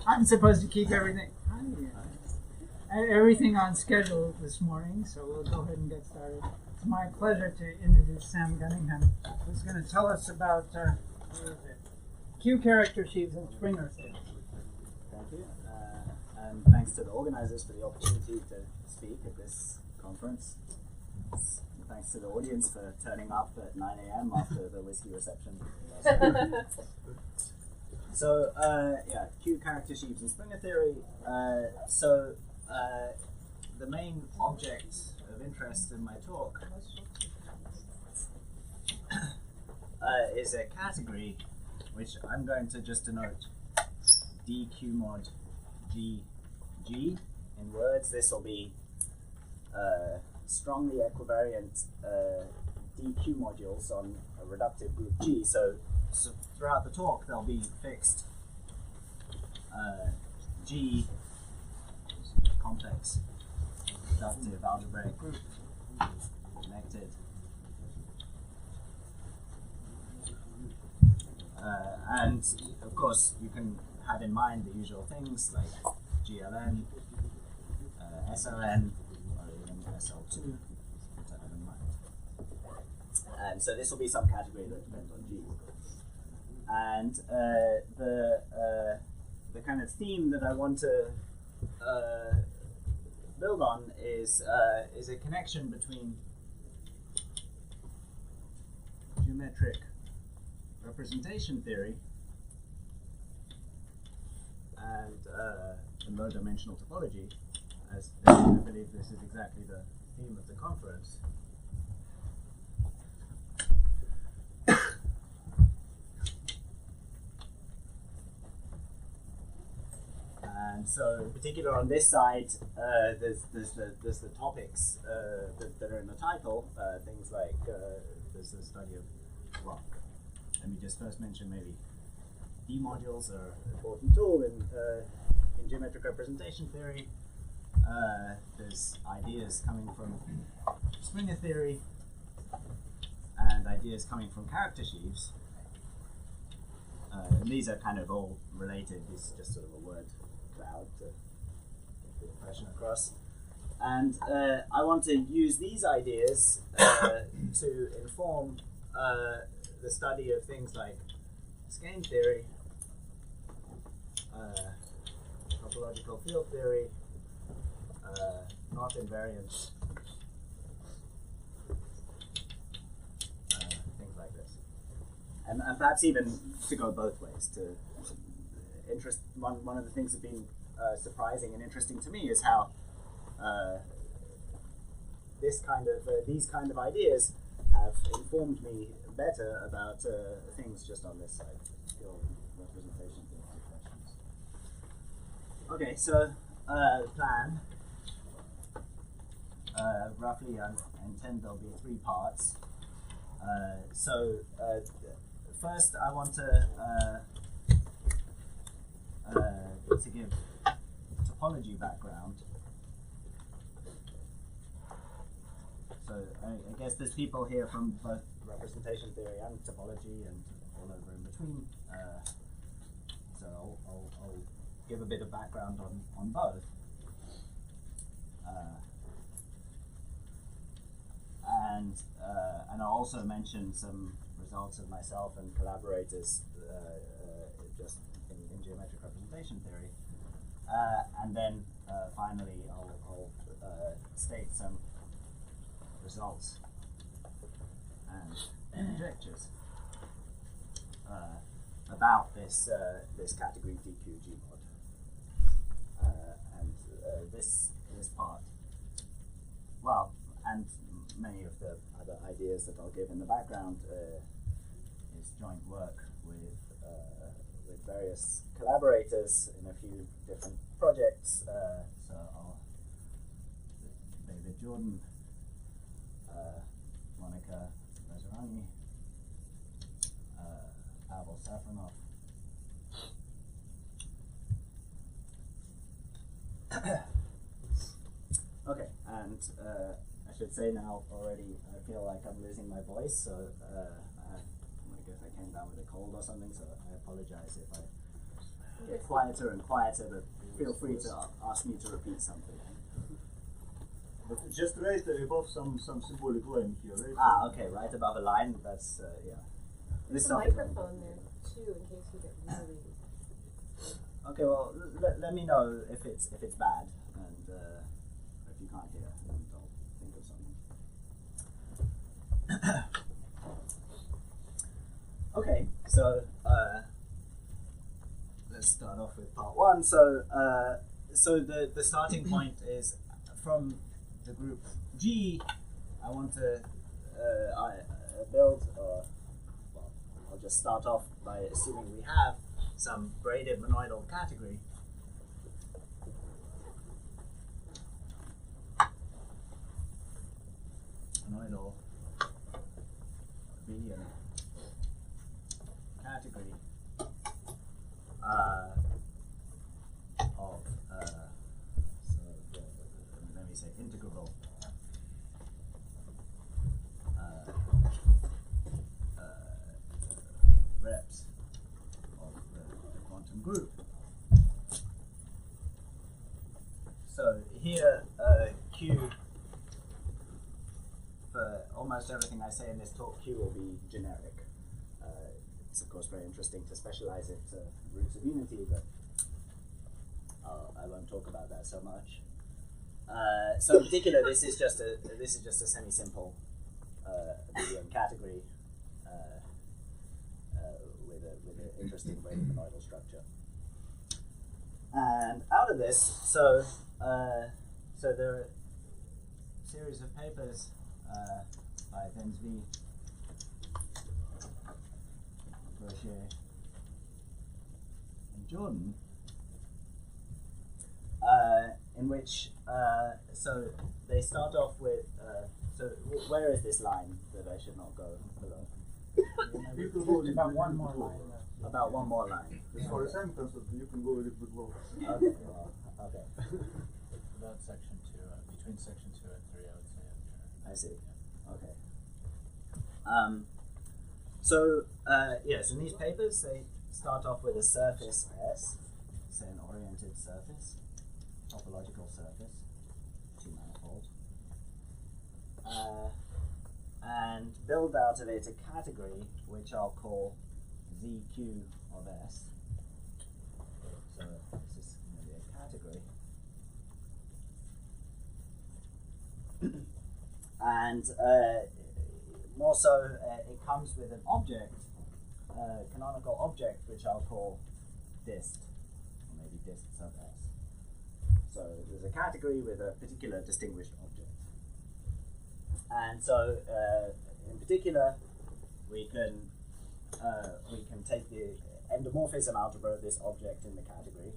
I'm supposed to keep everything on schedule this morning, so we'll go ahead and get started. It's my pleasure to introduce Sam Gunningham, who's going to tell us about Q-character sheaves and Springer theory. Thank you, and thanks to the organizers for the opportunity to speak at this conference. Thanks to the audience for turning up at 9 a.m. after the whiskey reception. So, Q-character sheaves and Springer theory. The main object of interest in my talk is a category which I'm going to just denote dq mod gg in words. This will be strongly equivariant dq modules on a reductive group G. So throughout the talk there'll be fixed G complex reductive algebraic group connected. And of course you can have in mind the usual things like GLN, SLN, or even SL2 to have in mind. And so this will be some category that depends on G. And the kind of theme that I want to build on is a connection between geometric representation theory and the low-dimensional topology, as I believe this is exactly the theme of the conference. And so, in particular, on this side, there's the topics that are in the title. Things like there's the study of rock. Let me just first mention maybe D modules are an important tool in geometric representation theory. There's ideas coming from Springer theory and ideas coming from character sheaves. And these are kind of all related. This is just sort of a word cloud to get the impression across. And I want to use these ideas to inform the study of things like skein theory, topological field theory, knot invariance, things like this. And perhaps even to go both ways. To one of the things that's been surprising and interesting to me is how these kind of ideas have informed me better about things just on this side, pure representation questions. Okay, so plan. Roughly, I intend there'll be 3 parts. First, I want to give topology background. So I guess there's people here from both representation theory and topology and all over in between. So I'll give a bit of background on both. And I'll also mention some results of myself and collaborators just in geometric representation theory. And then finally I'll state some results and conjectures about this category DQG mod. This part, well, and many of the other ideas that I'll give in the background is joint work with various collaborators in a few different projects. So David Jordan, Monica Vazirani, Pavel Safronov. Okay, and I should say now already, I feel like I'm losing my voice, so I'm going to if I came down with a cold or something, so I apologize if I get quieter and quieter, but feel free to ask me to repeat something. But just right above some symbolic line here, right? Ah, okay, right above a line, that's, yeah. There's a microphone there too, in case you get really. Okay, well, let me know if it's bad, and if you can't hear, then I'll think of something. Okay, so let's start off with part one. So the starting point is from the group G. I want to build, well, I'll just start off by assuming we have some braided monoidal category. Monoidal median category of let me say integrable reps of the quantum group. So here Q, for almost everything I say in this talk, Q will be generic. It's of course very interesting to specialize it to roots of unity, but I won't talk about that so much. So in particular, this is just a semi-simple medium category with an interesting braided monoidal structure. And out of this, so there are a series of papers by Vazirani, and Jordan, in which so they start off with so where is this line that I should not go below? About one more line. About one more line. For a sentence, you can go a little bit lower. Okay. Well, okay. About section 2, between section 2 and 3, I would say. I see. Okay. Yes, in these papers they start off with a surface S, say an oriented surface, topological surface, two-manifold, and build out of it a category which I'll call ZQ of S. So this is going to be a category. And more so, it comes with an object, canonical object, which I'll call dist, or maybe dist sub S. So there's a category with a particular distinguished object. And so, in particular, we can take the endomorphism algebra of this object in the category.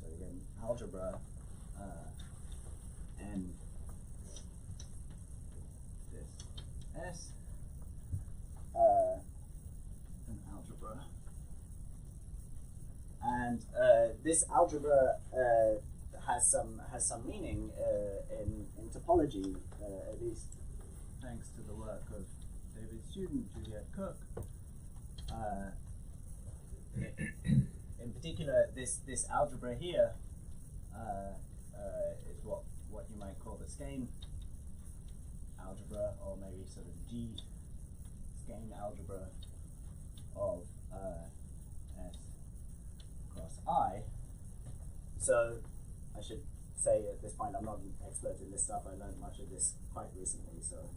So again, algebra n this S an algebra, and this algebra has some meaning in topology, at least thanks to the work of David's student Juliet Cook. In particular, this algebra here is what you might call the skein algebra, or maybe sort of G skein algebra of S cross I. So I should say at this point I'm not an expert in this stuff. I learned much of this quite recently, so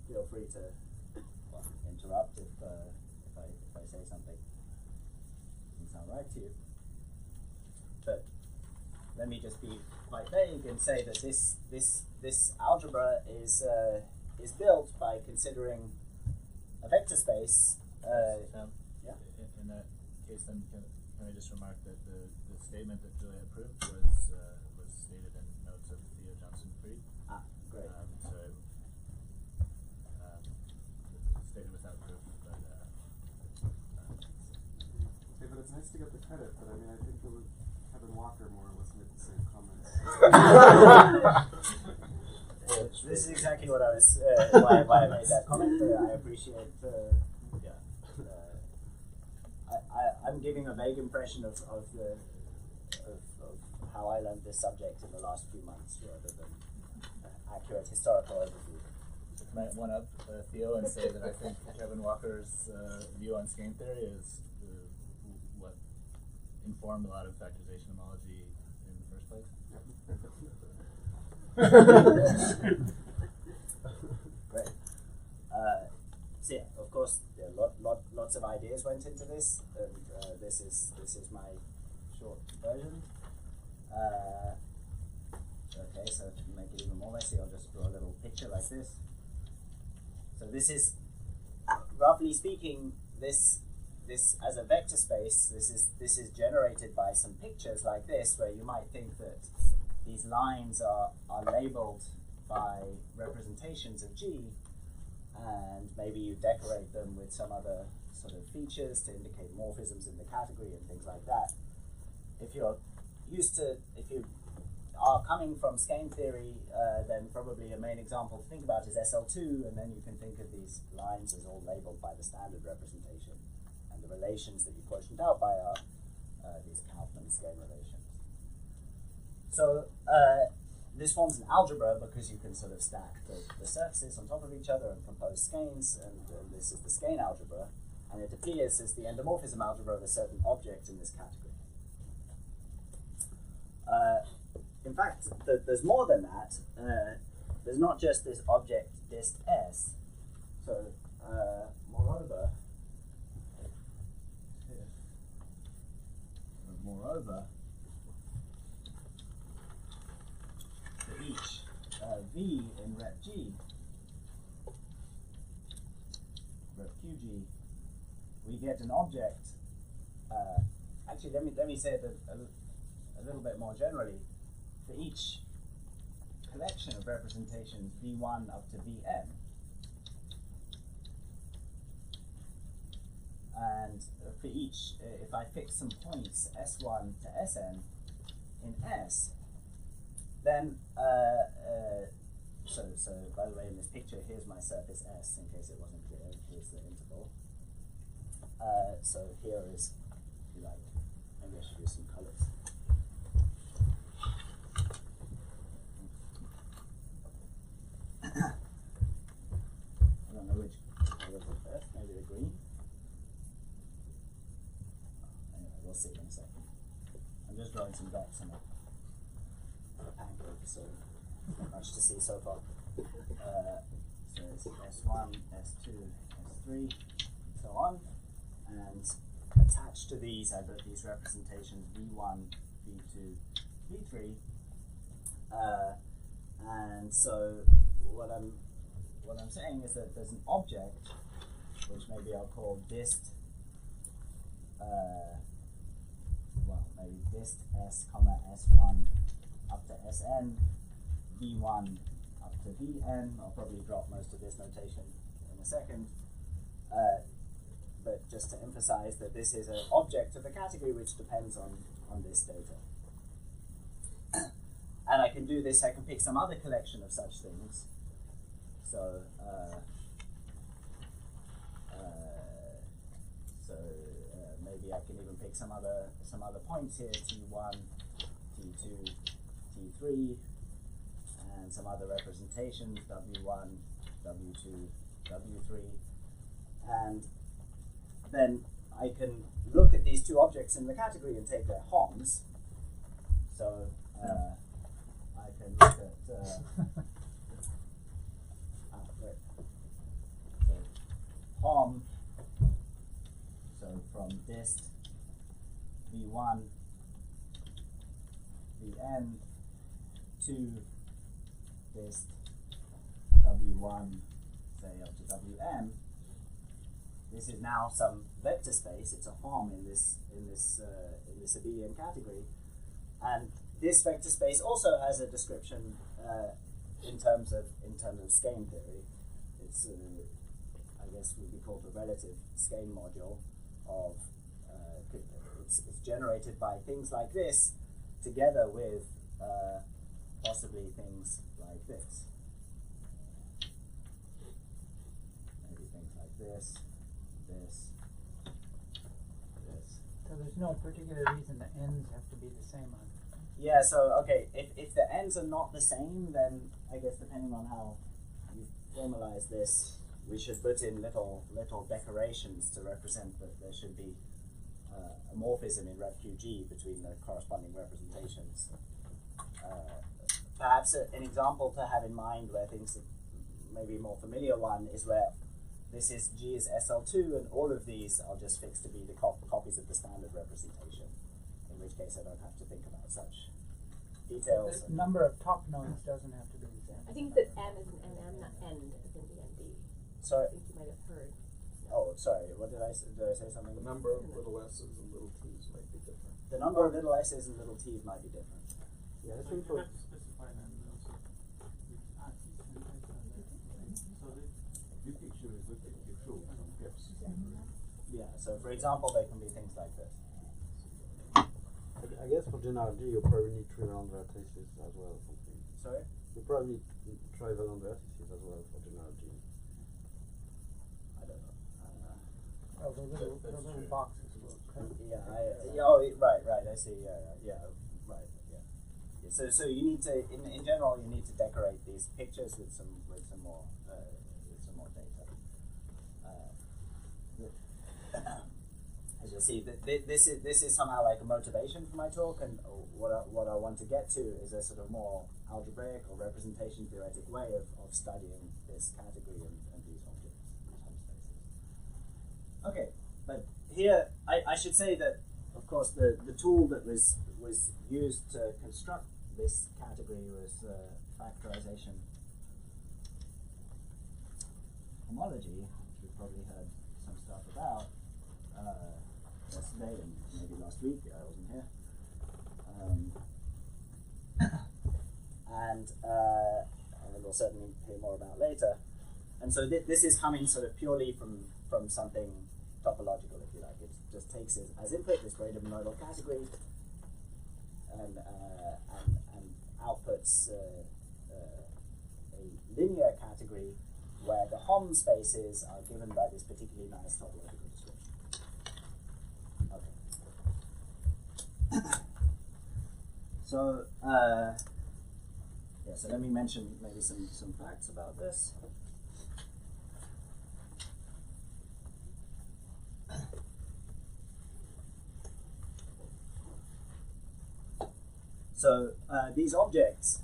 feel free to interrupt if I say something doesn't sound right to you. But let me just be quite vague and say that this algebra is built by considering a vector space. Sam, Yeah. in that case, then can I just remark that the statement that Julia approved was stated in notes of Theo Johnson-Fried. Ah, great. So stated without proof, but Okay, but it's nice to get the credit, but I mean, I think it would Kevin Walker more or less made the same comments. This is exactly what I was why I made that comment. I appreciate I'm giving a vague impression of how I learned this subject in the last few months, rather than accurate historical overview. So can I one up Theo and say that I think Kevin Walker's view on skein theory is what informed a lot of factorization homology in the first place? Great. So yeah, of course, lots of ideas went into this, and this is my short version. Okay, so to make it even more messy, I'll just draw a little picture like this. So this is, roughly speaking, this as a vector space. This is generated by some pictures like this, where you might think that these lines are labeled by representations of G, and maybe you decorate them with some other sort of features to indicate morphisms in the category and things like that. If you are coming from skein theory, then probably a main example to think about is SL2, and then you can think of these lines as all labeled by the standard representation, and the relations that you quotient out by are these Kaufman skein relations. So this forms an algebra because you can sort of stack the surfaces on top of each other and compose skeins, and this is the skein algebra, and it appears as the endomorphism algebra of a certain object in this category. In fact, there's more than that. There's not just this object dist S. So, moreover, for each V in rep G, rep QG, we get an object. Actually, let me say it a little bit more generally. For each collection of representations V1 up to Vn, and for each, if I fix some points S1 to Sn in S, then so by the way, in this picture, here's my surface S, in case it wasn't clear. Here's the interval. So here is, if you like, maybe I should use some colors. I don't know which colors are best, maybe the green. Anyway, we'll see in a second. I'm just drawing some dots on a pancake, so not much to see so far. So it's S1, S2, S3, and so on. And attached to these, I've got these representations V1, V2, V3. And so what I'm saying is that there's an object, which maybe I'll call dist, maybe dist S, comma S1 up to Sn, V1 up to Vn. I'll probably drop most of this notation in a second. But just to emphasize that this is an object of the category which depends on this data. And I can do this, I can pick some other collection of such things. So, maybe I can even pick some other points here, T1, T2, T3, and some other representations, W1, W2, W3, and then I can look at these two objects in the category and take their homs. So I can look at so hom. So from dist V1 Vn to dist W1, say up to Wn. This is now some vector space. It's a hom in this abelian category, and this vector space also has a description in terms of skein theory. It's I guess would be called the relative skein module of it's generated by things like this together with possibly things like this. Maybe things like this, no particular reason the ends have to be the same on it. Yeah, so okay, if the ends are not the same, then I guess depending on how you formalize this, we should put in little decorations to represent that there should be a morphism in RepQG between the corresponding representations. Perhaps an example to have in mind where things maybe a more familiar one is where this is G is SL2 and all of these are just fixed to be the copies of the standard representation, in which case I don't have to think about such details. The number of top nodes doesn't have to be the same. I think that M is an NM, not N is an END. Sorry. I think you might have heard. Oh, sorry. What did I say? Did I say something? The number of little s's and little t's might be different. The number of little s's and little t's might be different. Yeah, I So think you have to specify them also. So the this picture is looking to show some gaps. Yeah. So for example, they can be things like this. I guess for general G, you probably need trivalent vertices as well. Something. Sorry. You probably need trivalent vertices as well for general G. I don't know. Oh, the little boxes will cut. Right. I see. Yeah. Right. Yeah. So you need to, in general, you need to decorate these pictures with some more data. As you'll see, this is somehow like a motivation for my talk, and what I want to get to is a sort of more algebraic or representation theoretic way of studying this category and these objects, these home spaces. Okay, but here I should say that, of course, the tool that was used to construct this category was factorization homology, which we've probably heard some stuff about yesterday and maybe last week. I wasn't here. And we'll certainly hear more about later. And so this is coming sort of purely from something topological, if you like. It just takes it as input, this random nodal category, and outputs a linear category where the Hom spaces are given by this particularly nice topological description. Okay. So so let me mention maybe some facts about this. So these objects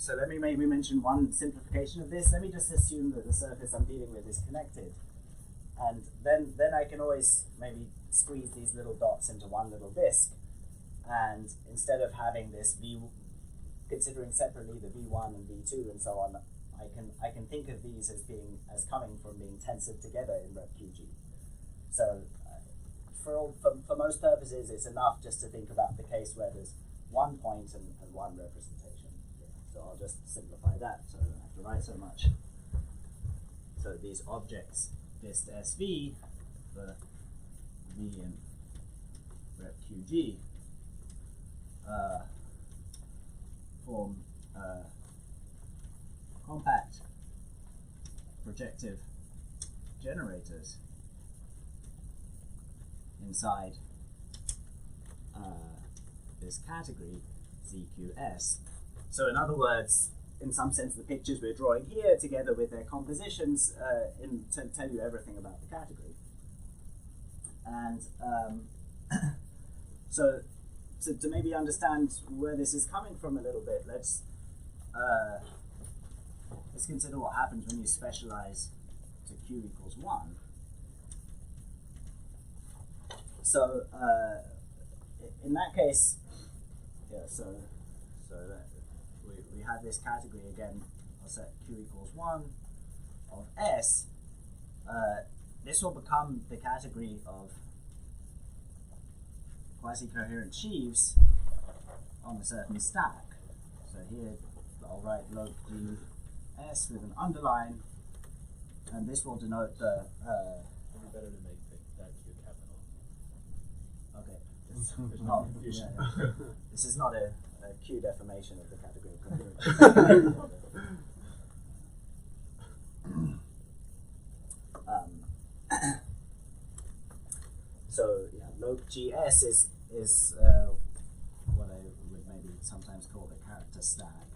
let me maybe mention one simplification of this. Let me just assume that the surface I'm dealing with is connected, and then I can always maybe squeeze these little dots into one little disk, and instead of having this considering separately the V1 and V2 and so on, I can think of these as coming from being tensored together in RepQG. So for most purposes, it's enough just to think about the case where there's one point and one representation. So I'll just simplify that so I don't have to write so much. So these objects, dist SV for V and RepQG, form compact projective generators inside this category ZQS. So in other words, in some sense, the pictures we're drawing here, together with their compositions, to tell you everything about the category. And so to maybe understand where this is coming from a little bit, let's consider what happens when you specialize to q equals 1. So in that case, so that we have this category again. I'll set q equals 1 of S. This will become the category of quasi-coherent sheaves on a certain stack. So here I'll write log ds with an underline, and this will denote the. It'd be better to make that q capital. Okay. This is not a q-deformation of the category of congruence. So yeah, log GS is what I would maybe sometimes call the character stack.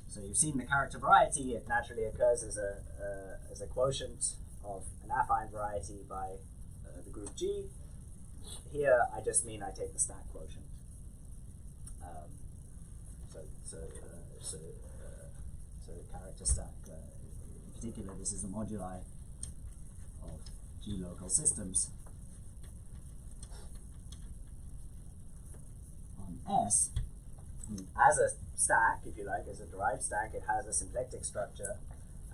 So you've seen the character variety; it naturally occurs as a quotient of an affine variety by the group G. Here, I just mean I take the stack quotient. So the character stack. In particular, this is the moduli of G local systems on S. As a stack, if you like, as a derived stack, it has a symplectic structure,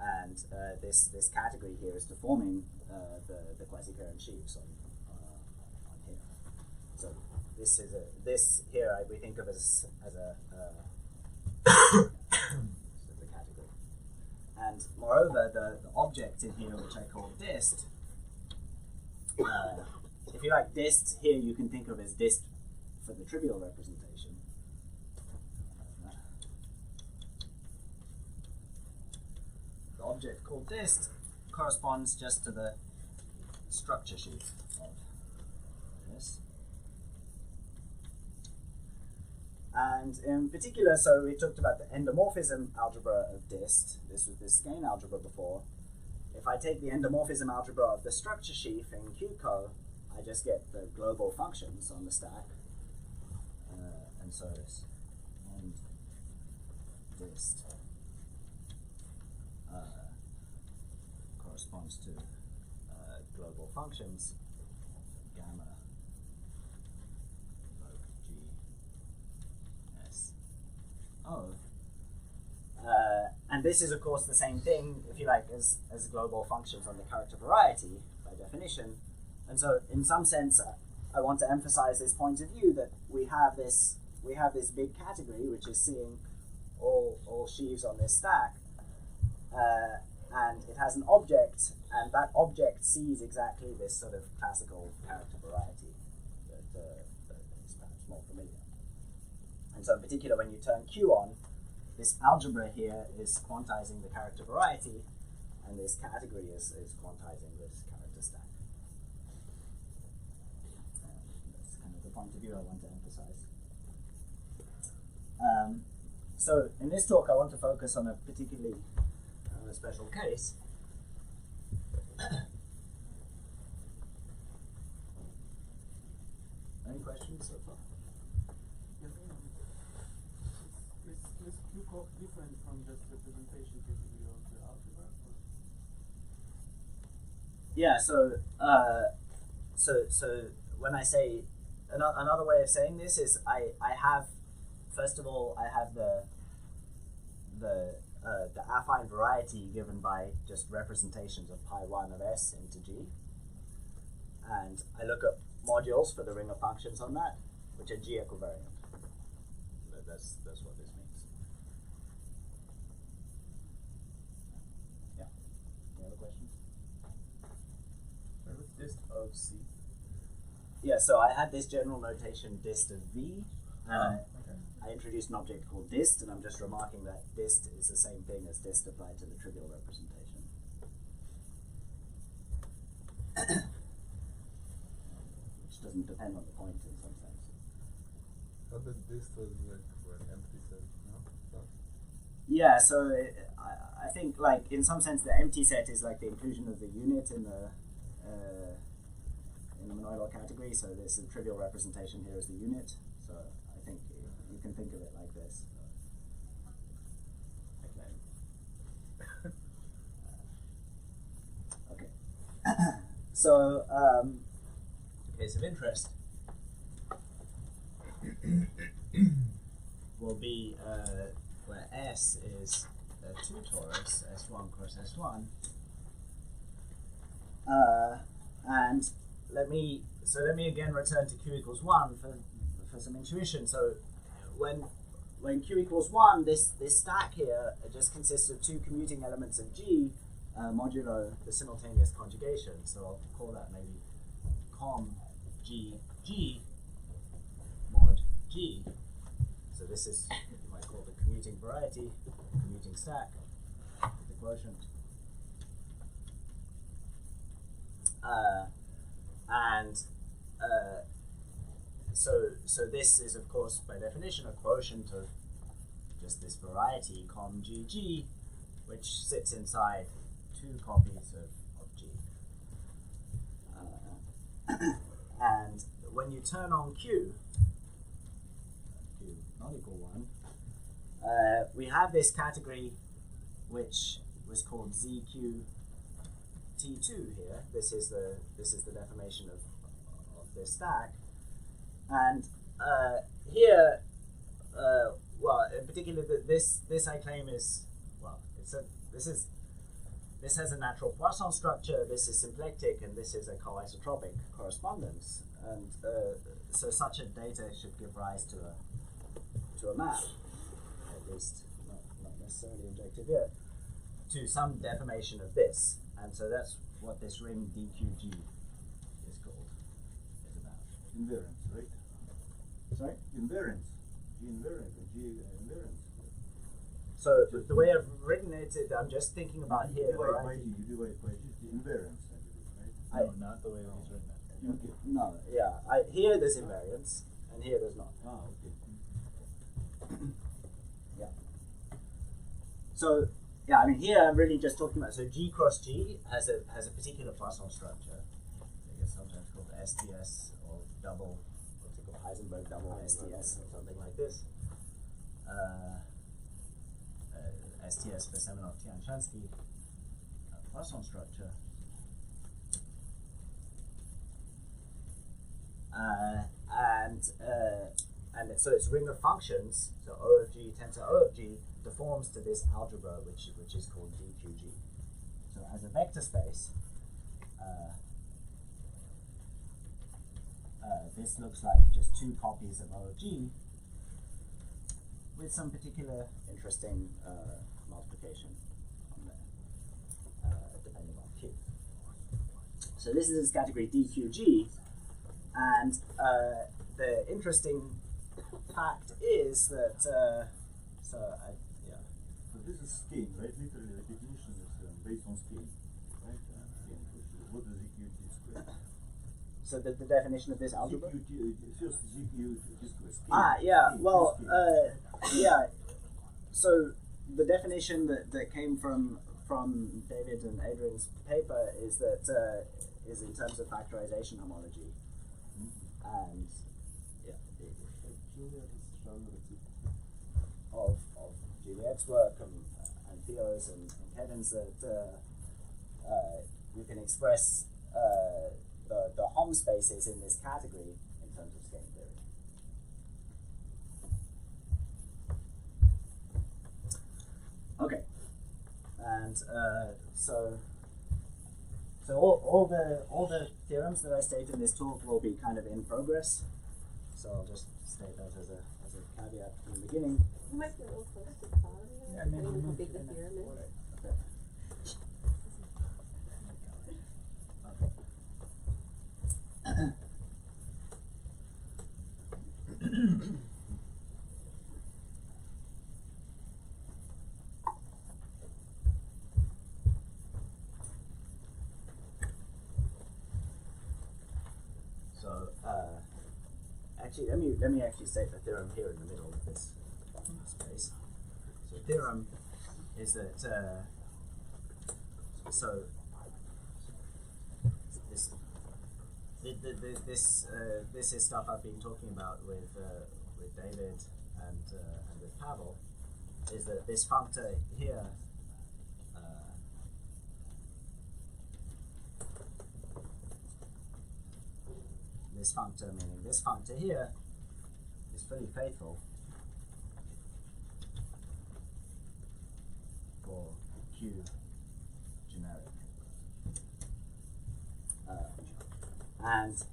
and this category here is deforming the quasi-coherent sheaves on here. So this here we think of as a category, and moreover the object in here, which I call dist. If you like dist here, you can think of as dist for the trivial representation. The object called dist corresponds just to the structure sheet of this. And in particular, so we talked about the endomorphism algebra of dist. This was the skein algebra before. If I take the endomorphism algebra of the structure sheaf in QCO, I just get the global functions on the stack. And so this and dist corresponds to global functions gamma log G S O. And this is of course the same thing, if you like, as global functions on the character variety by definition. And so in some sense I want to emphasize this point of view that we have this big category which is seeing all sheaves on this stack, and it has an object, and that object sees exactly this sort of classical character variety that is perhaps more familiar. And so in particular, when you turn Q on, this algebra here is quantizing the character variety, and this category is quantizing this character stack. That's kind of the point of view I want to emphasize. So in this talk, I want to focus on a particularly special case. Any questions so far? Yes, is Q different from just representation category of the algebra? Or? Yeah. So when I say another way of saying this is I have, first of all, I have the affine variety given by just representations of pi1 of S into G, and I look at modules for the ring of functions on that, which are G equivariant. That's what this means. Yeah. Any other questions? What's dist of C? Yeah. So I had this general notation dist of V. Okay. I introduced an object called dist, and I'm just remarking that dist is the same thing as dist applied to the trivial representation. Which doesn't depend on the point in some sense. But the dist was like for an empty set, no? So Yeah, so I think, like, in some sense, the empty set is like the inclusion of the unit in the monoidal category. So this trivial representation here is the unit. So I think you can think of it like this. Okay. So, case of interest will be where S is a 2 torus, S1 cross S1. And let me again return to Q equals 1 for some intuition. So when Q equals 1, this stack here just consists of 2 commuting elements of G modulo the simultaneous conjugation. So I'll call that maybe com G G mod G. So this is what you might call the commuting variety, commuting stack, the quotient. So this is, of course, by definition, a quotient of just this variety com GG, which sits inside two copies of G. And when you turn on Q not equal 1, we have this category which was called ZQ T2 here. This is the deformation of this stack, and here, well, in particular, this I claim is, well, this has a natural Poisson structure. This is symplectic, and this is a coisotropic correspondence, and so such a data should give rise to a map, at least not necessarily injective yet, to some deformation of this. And so that's what this ring DQG is about. Invariance, right? Sorry? Invariance. G invariant and G invariance. So the way I've written it, I'm just thinking about You here. divide by Right? G, you divide by G, the invariance, I believe, right? No, not the way he's written it. Okay. No, yeah. Here there's invariance, and here there's not. Ah, okay. Yeah. So yeah, I mean here I'm really just talking about, so G cross G has a particular Poisson structure. I guess sometimes called STS or double, what's it called, Heisenberg double STS or something like this. STS for Semenov-Tianshansky Poisson structure. And so it's ring of functions, so O of G, tensor O of G, deforms to this algebra, which is called DQG. So as a vector space, this looks like just two copies of O of G with some particular interesting multiplication on there, depending on Q. So this is this category DQG, and the interesting fact is that But this is skein, right? Literally, the definition is based on skein, right? What is ZQT squared? so the definition of this algebra. ZQT, first ZQT squared. Skein. Yeah. Skein, Well, skein. yeah. So the definition that came from David and Adrian's paper is that is in terms of factorization homology, and of Juliet's work and Theo's and Kevin's that you can express the Hom spaces in this category in terms of skein theory. Okay, and so all the theorems that I state in this talk will be kind of in progress. So I'll just state that as a caveat from the beginning. You might be a little close to the bottom there, Yeah, maybe depending on how move big to the the next theorem is. Okay. So actually, let me actually state the theorem here in the middle of this space. So the theorem is that so this is stuff I've been talking about with David and with Pavel. Is that this functor here this functor, meaning this functor here, is fully faithful for Q generic. And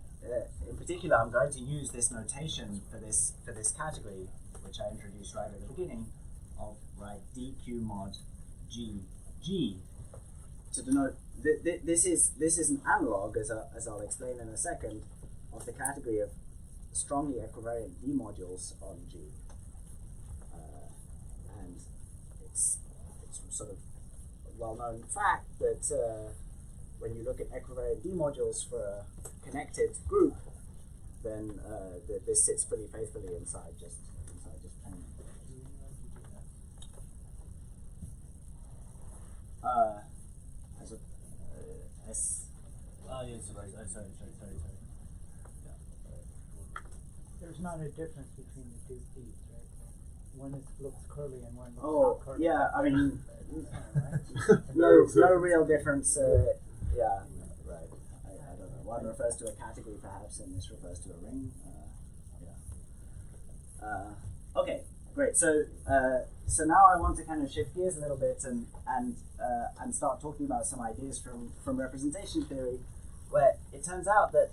in particular, I'm going to use this notation for this category, which I introduced right at the beginning, of dq mod g to denote this is an analog, as I'll explain in a second, of the category of strongly equivariant D modules on G. well-known fact that when you look at equivariant D modules for a connected group, then this sits pretty faithfully inside just plane. As a S. Oh yes, right. Sorry. Yeah. There's not a difference between the two P's, right? One looks curly and one looks Oh not curly. yeah, I mean, Right? no real difference. Yeah, right. I don't know. One refers to a category perhaps, and this refers to a ring. Okay, great. So now I want to kind of shift gears a little bit and start talking about some ideas from representation theory, where it turns out that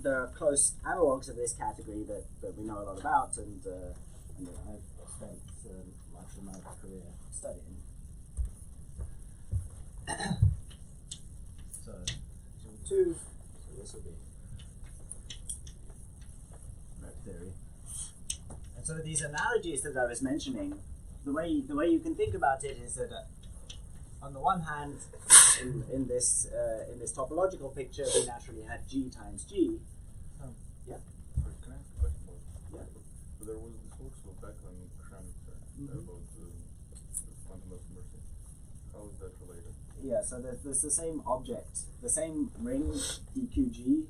there are close analogs of this category that we know a lot about, and that I've spent much of my career studying. So this will be rep theory. And so these analogies that I was mentioning, the way you can think about it is that on the one hand, in this topological picture, we naturally had G times G. Yeah. Sorry, can I ask a question about? Yeah. So there was this also back on parameter about the quantum of mercy. How is that related? Yeah, so there's the same object, the same ring DQG,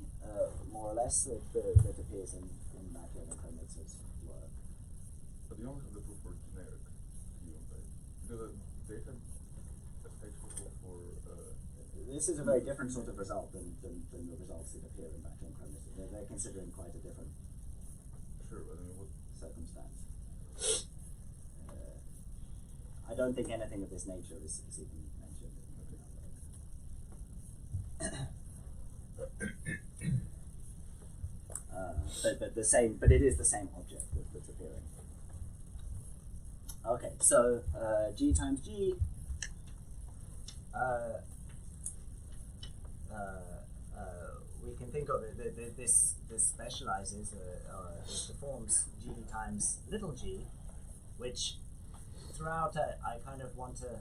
more or less, that appears in Machiavelli and Chromitz's work. But you don't have the proof for generic view, right? Because they had a spectral proof for. This is a very different sort of result than the results that appear in Machiavelli and Chromitz. They're considering quite a different Sure, but I mean, what? circumstance. I don't think anything of this nature is even mentioned. But it is the same object that's appearing. Okay, so G times G. We can think of it. This specializes or this deforms G times little g, which throughout I kind of want to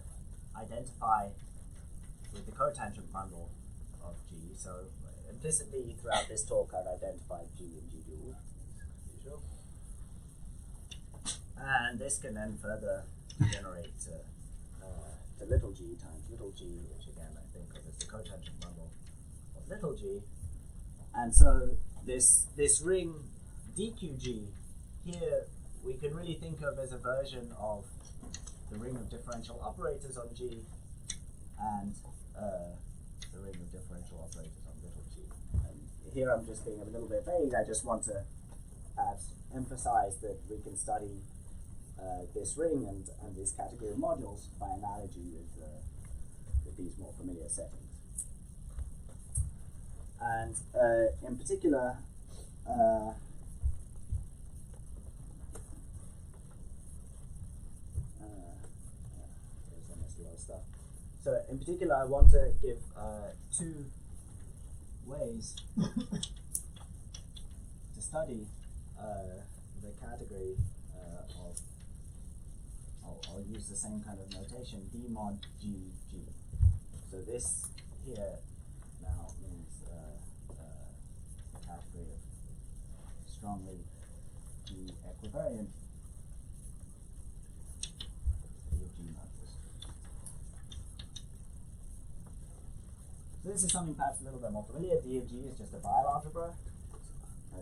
identify with the cotangent bundle of G. So implicitly throughout this talk, I've identified G and G dual, as usual. And this can then further generate to little g times little g, which again I think of as the cotangent bundle of little g. And so this ring DQG here we can really think of as a version of the ring of differential operators on G and the ring of differential operators on little g. And here I'm just being a little bit vague. I just want to perhaps emphasize that we can study this ring and this category of modules by analogy with these more familiar settings. And in particular, stuff. So in particular, I want to give two ways to study the category of, I'll use the same kind of notation, D mod G G. So this here now means the category of strongly G equivariant D of G modules. So this is something perhaps a little bit more familiar. D of G is just a Bial algebra.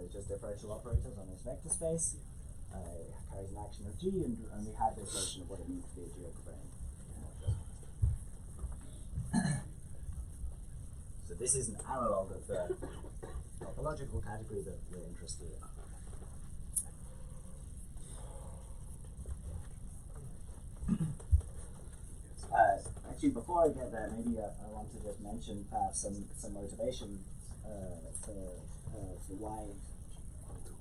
It's just differential operators on this vector space. It carries an action of G, and we have this notion of what it means to be a G equivariant. So this is an analog of the topological category that we're interested in. Actually, before I get there, maybe I want to just mention perhaps some motivation for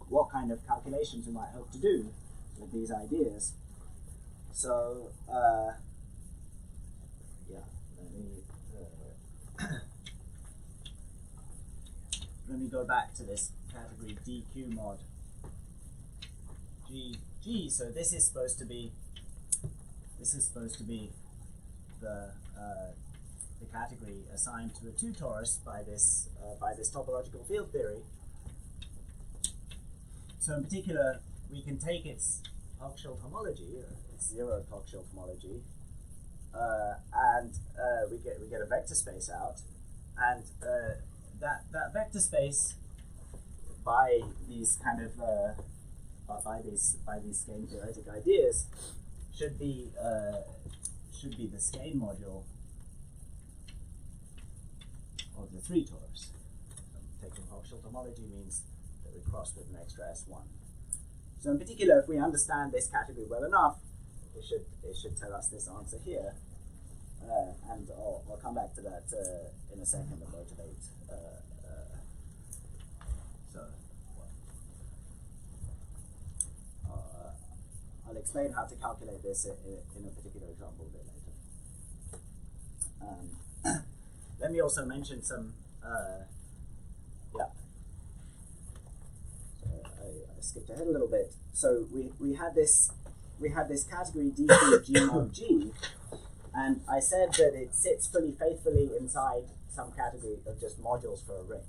what kind of calculations we might hope to do with these ideas. So, let me go back to this category DQ mod G. So this is supposed to be the category assigned to a 2 torus by this topological field theory. So in particular, we can take its Hochschild homology, its 0 Hochschild homology, and we get a vector space out, and that vector space by these kind of by these skein theoretic ideas should be the skein module of the 3 torus. Taking Hochschild homology means that we cross with an extra S1. So in particular, if we understand this category well enough, it should tell us this answer here, and I'll come back to that in a second and motivate. I'll explain how to calculate this in a particular example a bit later. Let me also mention some. I skipped ahead a little bit. So we had this category dq g mod g, and I said that it sits fully faithfully inside some category of just modules for a ring.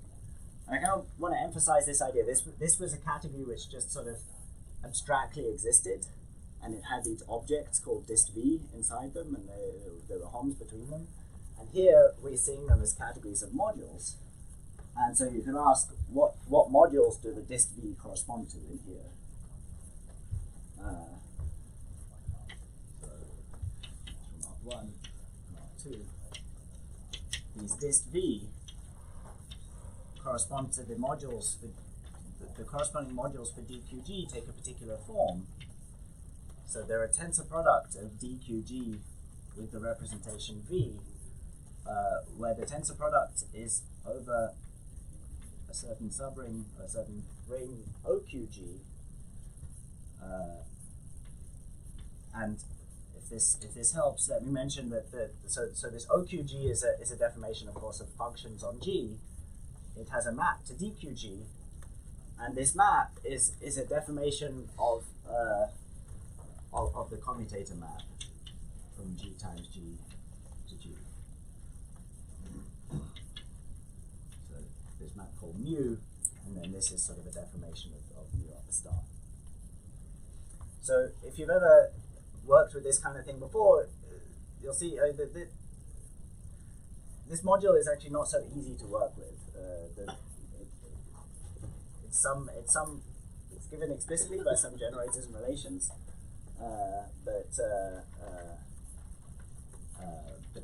And I kind of want to emphasize this idea. This was a category which just sort of abstractly existed, and it had these objects called dist v inside them, and there were homs between them. And here we're seeing them as categories of modules. And so you can ask, what modules do the dist v correspond to in here? So from R1 and R2, these dist v correspond to the modules. The corresponding modules for dqg take a particular form. So they're a tensor product of dqg with the representation v, where the tensor product is over a certain subring, or a certain ring OQG, and if this helps, let me mention that so this OQG is a deformation, of course, of functions on G. It has a map to dqg, and this map is a deformation of the commutator map from G times G to G. So this map called mu, and then this is sort of a deformation of mu of the star. So if you've ever worked with this kind of thing before, you'll see this module is actually not so easy to work with. It's given explicitly by some generators and relations, but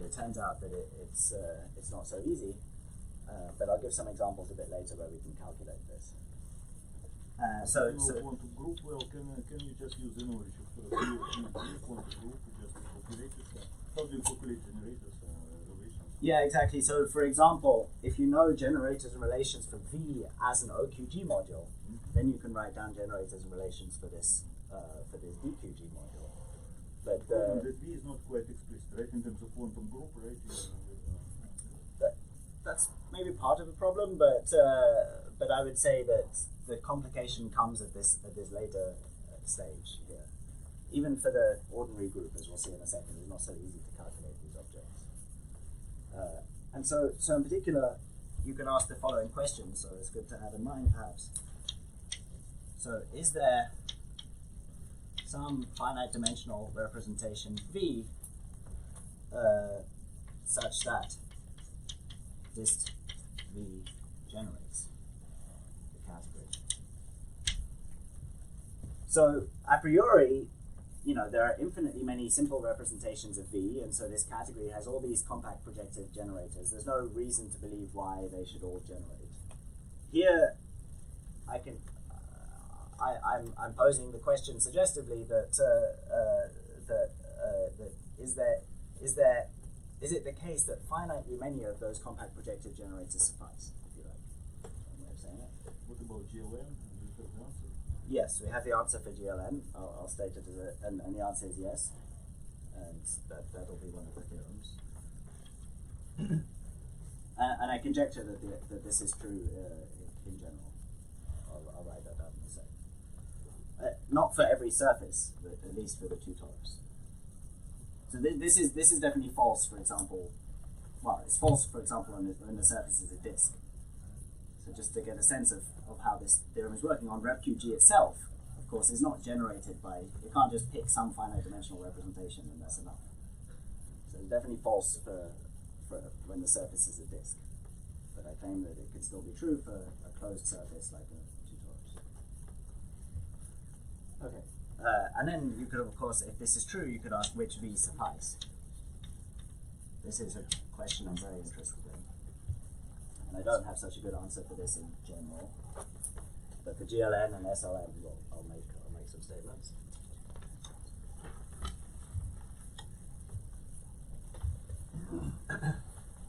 it turns out that it's not so easy. But I'll give some examples a bit later where we can calculate this. So quantum group, well, can you just use innovation for a quantum group? Just calculate it. How do you calculate generators relations? Yeah, exactly. So for example, if you know generators and relations for V as an OQG module, then you can write down generators and relations for this DQG module. But that V is not quite explicit, right? In terms of quantum group, right? That's maybe part of the problem, but I would say that the complication comes at this later stage here. Even for the ordinary group, as we'll see in a second, it's not so easy to calculate these objects. And so in particular, you can ask the following question, so it's good to have in mind perhaps. So is there some finite dimensional representation V such that dist V generates the category? So a priori, there are infinitely many simple representations of V, and so this category has all these compact projective generators. There's no reason to believe why they should all generate. Here, I'm posing the question suggestively that is it the case that finitely many of those compact projective generators suffice, if you like? One way of saying it. What about GLN? Do you have the answer? Yes, we have the answer for GLN. I'll state it as and the answer is yes, and that'll be one of the theorems. And I conjecture that this is true in general. I'll write that down in a second. Not for every surface, but at least for the 2 torus. So this is definitely false, for example. Well, it's false, for example, when the surface is a disk. So just to get a sense of how this theorem is working on RepQG itself, of course, is not generated by, you can't just pick some finite dimensional representation and that's enough. So it's definitely false for when the surface is a disk. But I claim that it could still be true for a closed surface like a two-torus. Okay. And then you could, of course, if this is true, you could ask which V suffice. This is a question I'm very interested in. And I don't have such a good answer for this in general. But for GLN and SLM, I'll make some statements.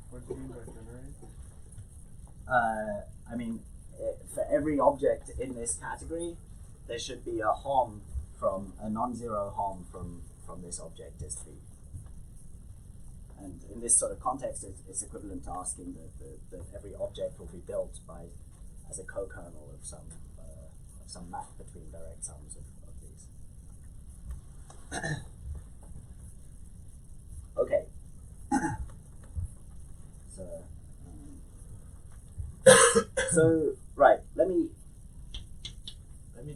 What do you mean by generate? I mean, for every object in this category, there should be a HOM from a non-zero HOM from this object disk V. And in this sort of context, it's equivalent to asking that every object will be built as a co-kernel of some map between direct sums of these. Okay. So right, let me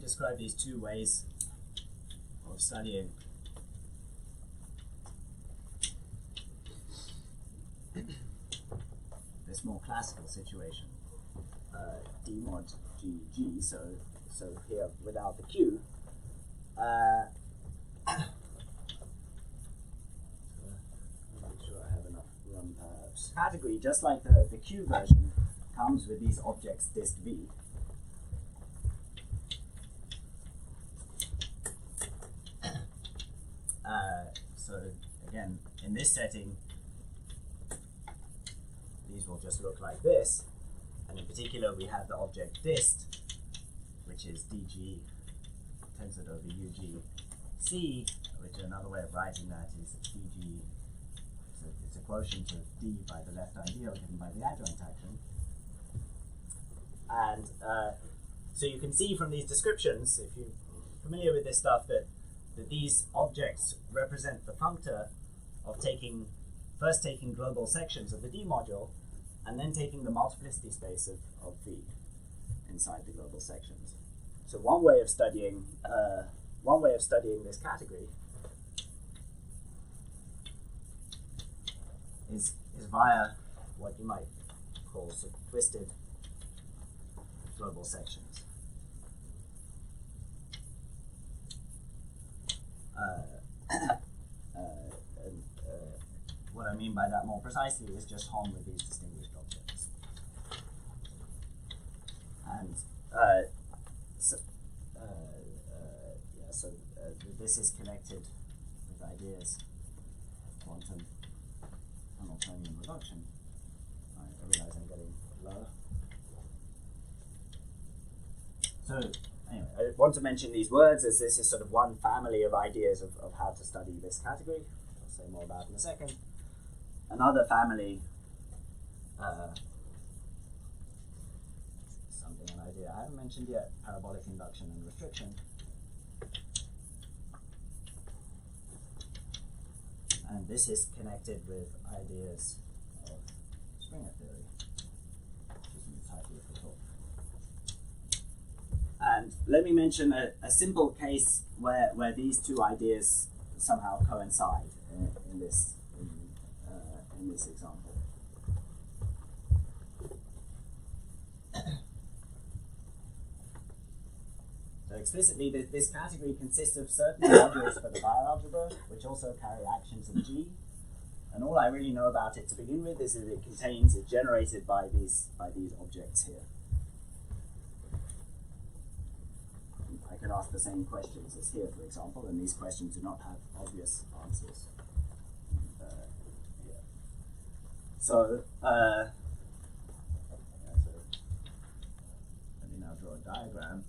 describe these two ways of studying this more classical situation. D mod GG, so here without the Q. Make sure I have enough room perhaps. Category, just like the Q version, comes with these objects disk V. So again, in this setting, these will just look like this, and in particular we have the object dist, which is dg tensor over ugc, which another way of writing that is dg, it's a quotient of d by the left ideal given by the adjoint action. And so you can see from these descriptions, if you're familiar with this stuff, that these objects represent the functor of first taking global sections of the D module, and then taking the multiplicity space of V inside the global sections. So one way of studying this category is via what you might call sort of twisted global sections. What I mean by that more precisely is just HOM with these distinguished objects. And this is connected with ideas of quantum Hamiltonian reduction. I realize I'm getting low. So anyway, I want to mention these words as this is sort of one family of ideas of how to study this category. I'll say more about in a second. Another family, an idea I haven't mentioned yet, parabolic induction and restriction. And this is connected with ideas of Springer theory, which is in the title of the talk. And let me mention a simple case where these two ideas somehow coincide in this example. So explicitly, this category consists of certain modules for the bialgebra, which also carry actions in G. And all I really know about it to begin with is that it's generated by these objects here. I could ask the same questions as here, for example, and these questions do not have obvious answers. So let me now draw a diagram.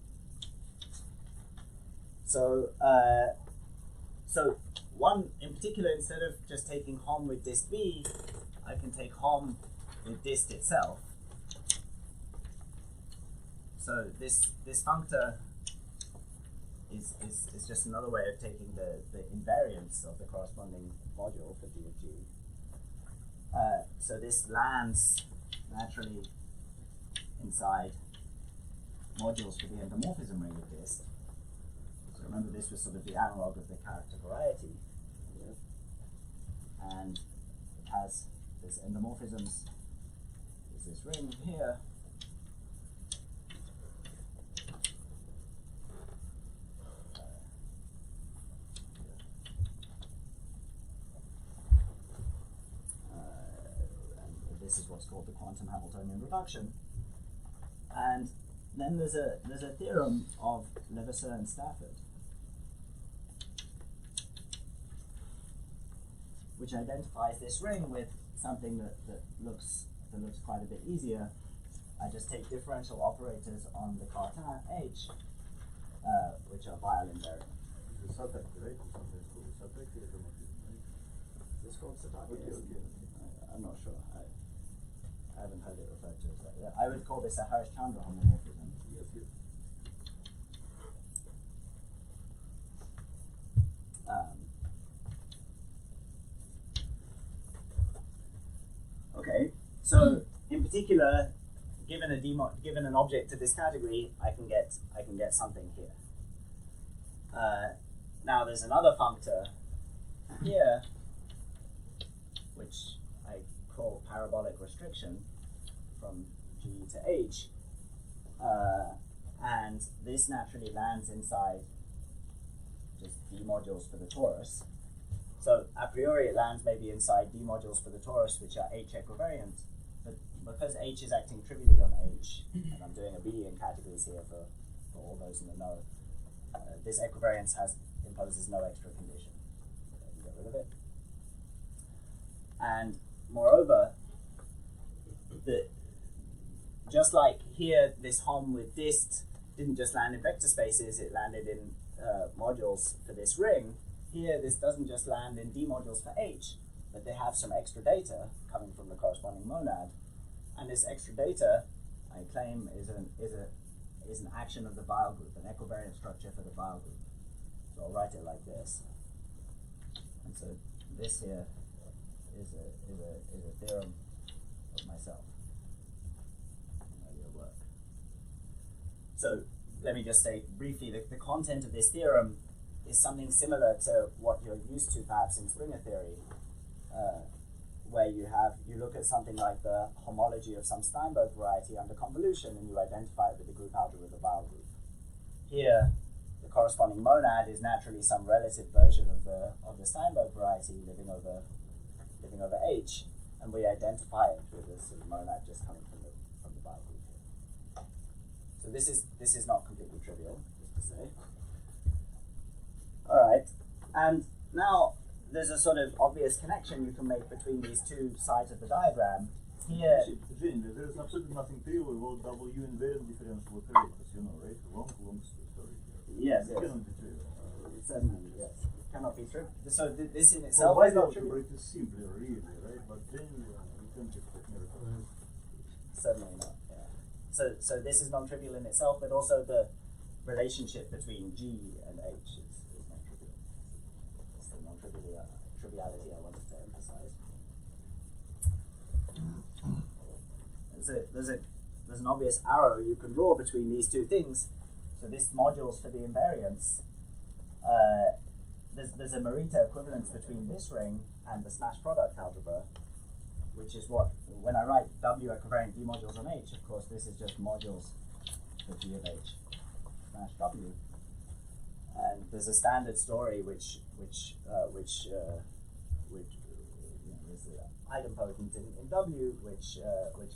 So one in particular, instead of just taking HOM with dist V, I can take HOM with dist itself. So this functor is just another way of taking the invariance of the corresponding module so this lands naturally inside modules for the endomorphism ring of this. So remember, this was sort of the analog of the character variety. And it has this endomorphisms, is this ring here. And this is what's called the quantum Hamiltonian reduction. And then there's a theorem of Levasseur and Stafford, which identifies this ring with something that looks quite a bit easier. I just take differential operators on the Cartan H, which are violin invariant. It's a subject, right? Sometimes called a subject here, right? Is this called Satake? Okay. I'm not sure. I haven't heard it referred to as that. Yeah, I would call this a Harish-Chandra homomorphism. Yes, yes. Okay, so in particular, given an object of this category, I can get something here. Now there's another functor here, which I call parabolic restriction from G to H, and this naturally lands inside just D modules for the torus. So a priori it lands maybe inside D modules for the torus, which are H equivariant, but because H is acting trivially on H, and I'm doing abelian categories here for all those in the know, this equivariance imposes no extra condition. Okay, you get rid of it. And moreover, just like here, this hom with dist didn't just land in vector spaces, it landed in modules for this ring. Here, this doesn't just land in D modules for H, but they have some extra data coming from the corresponding monad. And this extra data, I claim, is an action of the Weil group, an equivariant structure for the Weil group. So I'll write it like this. And so this here is a theorem of myself. Earlier work. So let me just say briefly, the content of this theorem is something similar to what you're used to perhaps in Springer theory, where you look at something like the homology of some Steinberg variety under convolution, and you identify it with the group algebra of the Weil group. Here, the corresponding monad is naturally some relative version of the Steinberg variety living over H, and we identify it with this sort of monad just coming from the Weil group here. So this is not completely trivial, just to say. All right, and now there's a sort of obvious connection you can make between these two sides of the diagram. Here, Jane, there is absolutely nothing trivial about W invariant differential operators, you know, right? Long story here. yes, It cannot be trivial. Certainly, yes, it cannot be true. So this in itself Well, is not trivial. it is simpler, really, right? But then you can't expect miracles. Certainly not. Yeah. So this is non-trivial in itself, but also the relationship between G and H is non-trivial. It's the non-triviality I wanted to emphasize. There's an obvious arrow you can draw between these two things. So this modules for the invariance. There's a Morita equivalence between this ring and the smash product algebra, which is what, when I write W equivariant D modules on H, of course, this is just modules for D of H smash W. And there's a standard story which is idempotent in W, which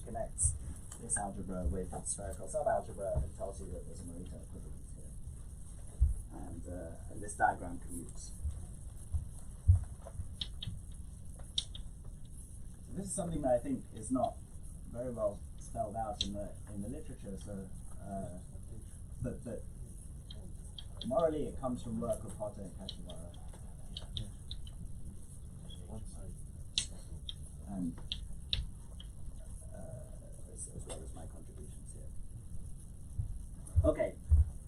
connects this algebra with the spherical subalgebra and tells you that there's a Morita equivalence here. And this diagram commutes. So this is something that I think is not very well spelled out in the literature. So, but morally, it comes from work of Hotte and Kashiwara. And as well as my contributions here. Okay,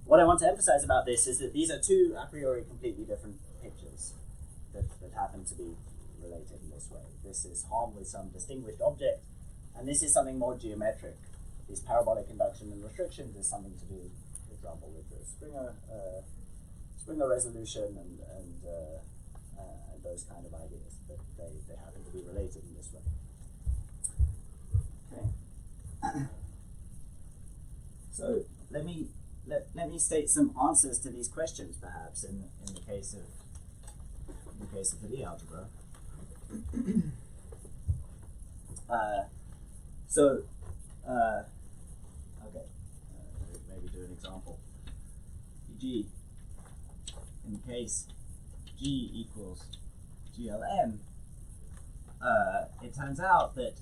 what I want to emphasize about this is that these are two a priori completely different pictures that happen to be related. related in this way. This is Hom with some distinguished object, and this is something more geometric. These parabolic induction and restrictions is something to do, for example, with the Springer resolution and those kind of ideas. But they happen to be related in this way. Okay. So let me state some answers to these questions, perhaps, in the case of the Lie algebra. Maybe do an example. G, in case G equals GLM, it turns out that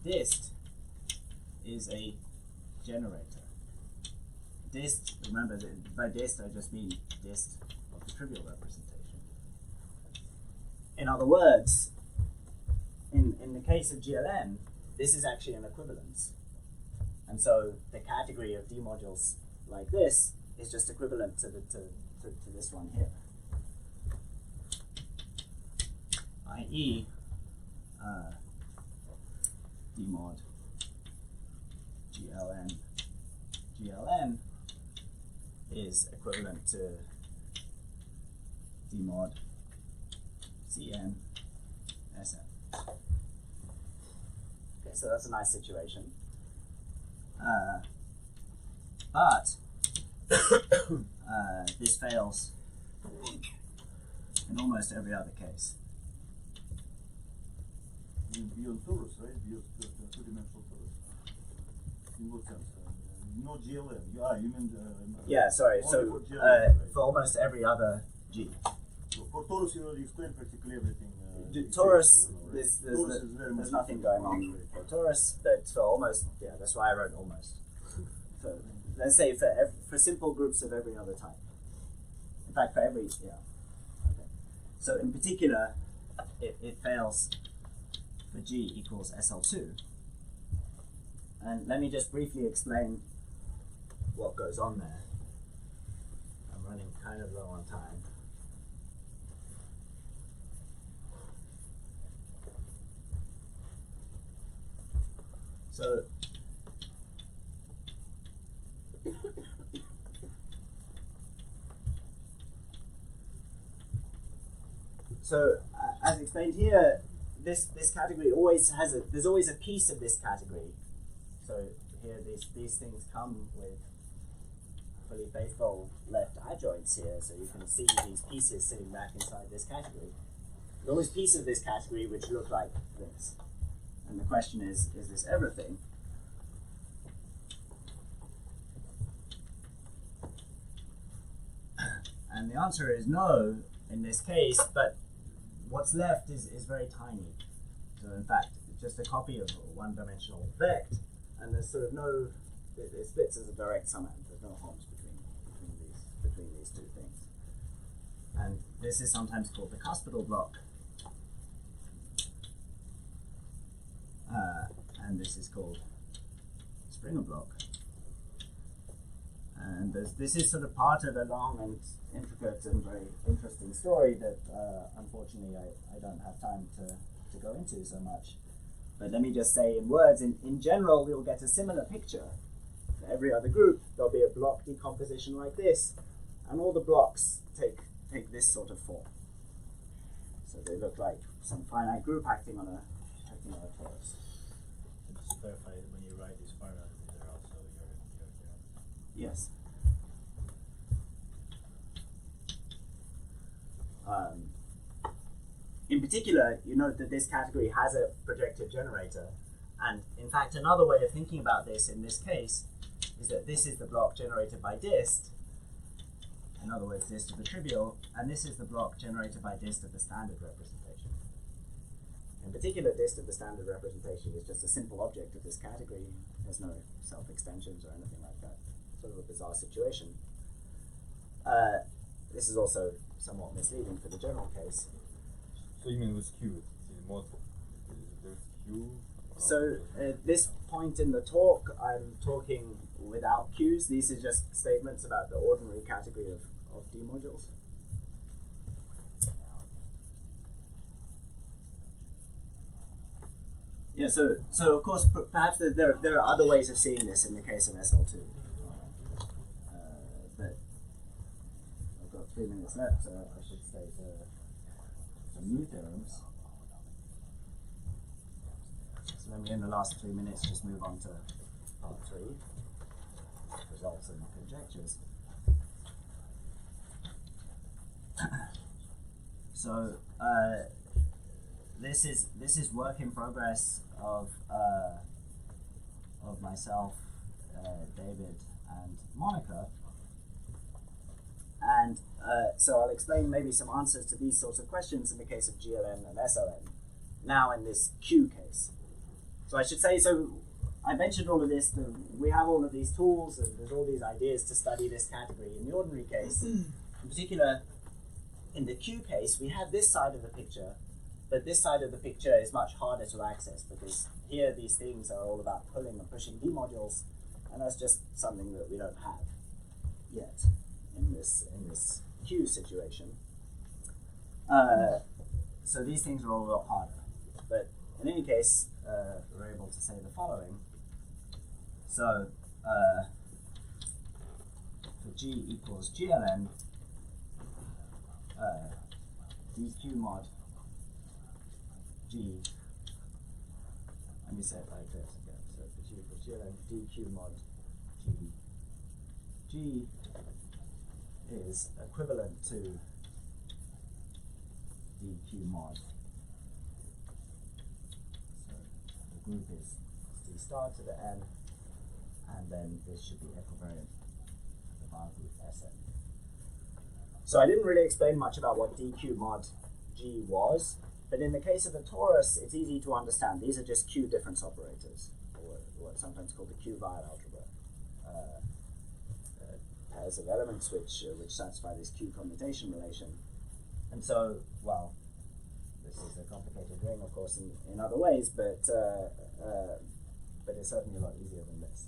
dist is a generator. Dist, remember that by dist I just mean dist of the trivial representation. In other words, in the case of GLM, this is actually an equivalence. And so the category of D modules like this is just equivalent to this one here. i.e. D mod GLN is equivalent to D mod CN SM. Okay, so that's a nice situation. But this fails in almost every other case. Beyond torus, right? Beyond the two-dimensional torus. In what sense? No GLM. You mean yeah, sorry. only So for GLM, right? for almost every other G. So for torus, you already explained practically everything. Torus, right? there's nothing going on for torus, but for almost, yeah, that's why I wrote almost. For, let's say for simple groups of every other type. In fact, for every, yeah. Okay. So in particular, it fails for G equals SL2. And let me just briefly explain what goes on there. I'm running kind of low on time. So as explained here, this category always has there's always a piece of this category. So here these things come with fully faithful left adjoints here, so you can see these pieces sitting back inside this category. There's always pieces of this category which look like this. And the question is this everything? And the answer is no in this case, but what's left is very tiny. So in fact, it's just a copy of a one-dimensional vect, and there's sort of no, it splits as a direct summand. There's no homs between these two things. And this is sometimes called the cuspidal block. And this is called Springer block. And this is sort of part of a long and intricate and very interesting story that unfortunately I don't have time to go into so much. But let me just say in words, in general, we'll get a similar picture. For every other group, there'll be a block decomposition like this, and all the blocks take this sort of form. So they look like some finite group acting on a torus. Just to clarify, when you write these formulas, these are also your Yes. In particular, you note that this category has a projective generator, and in fact another way of thinking about this in this case is that this is the block generated by dist, in other words dist of the trivial, and this is the block generated by dist of the standard representation. In particular, dist of the standard representation is just a simple object of this category. There's no self-extensions or anything like that. Sort of a bizarre situation. This is also somewhat misleading for the general case. So you mean with Q? There's Q? So at this point in the talk, I'm talking without Qs. These are just statements about the ordinary category of D modules. Yeah, so of course, perhaps there are other ways of seeing this in the case of SL2. But I've got 3 minutes left, so I should state some new theorems. So let me, in the last 3 minutes, just move on to part 3, results and conjectures. So this is work in progress of myself, David, and Monica, and so I'll explain maybe some answers to these sorts of questions in the case of GLN and SLN. Now in this Q case, so I should say, so I mentioned all of this. We have all of these tools, and there's all these ideas to study this category. In the ordinary case, in particular, in the Q case, we have this side of the picture. But this side of the picture is much harder to access because here these things are all about pulling and pushing D-modules, and that's just something that we don't have yet in this Q situation. So these things are all a lot harder. But in any case, we're able to say the following. So for G equals GLN, dq mod G, let me say it like this again. So for G equals GLN, dq mod G is equivalent to dq mod. So the group is D star to the n, and then this should be equivariant to the bar group Sn. So I didn't really explain much about what dq mod G was. But in the case of the torus, it's easy to understand. These are just Q difference operators, or what's sometimes called the Q-vile algebra. Pairs of elements which satisfy this Q commutation relation. And so, well, this is a complicated ring, of course, in other ways, but it's certainly a lot easier than this.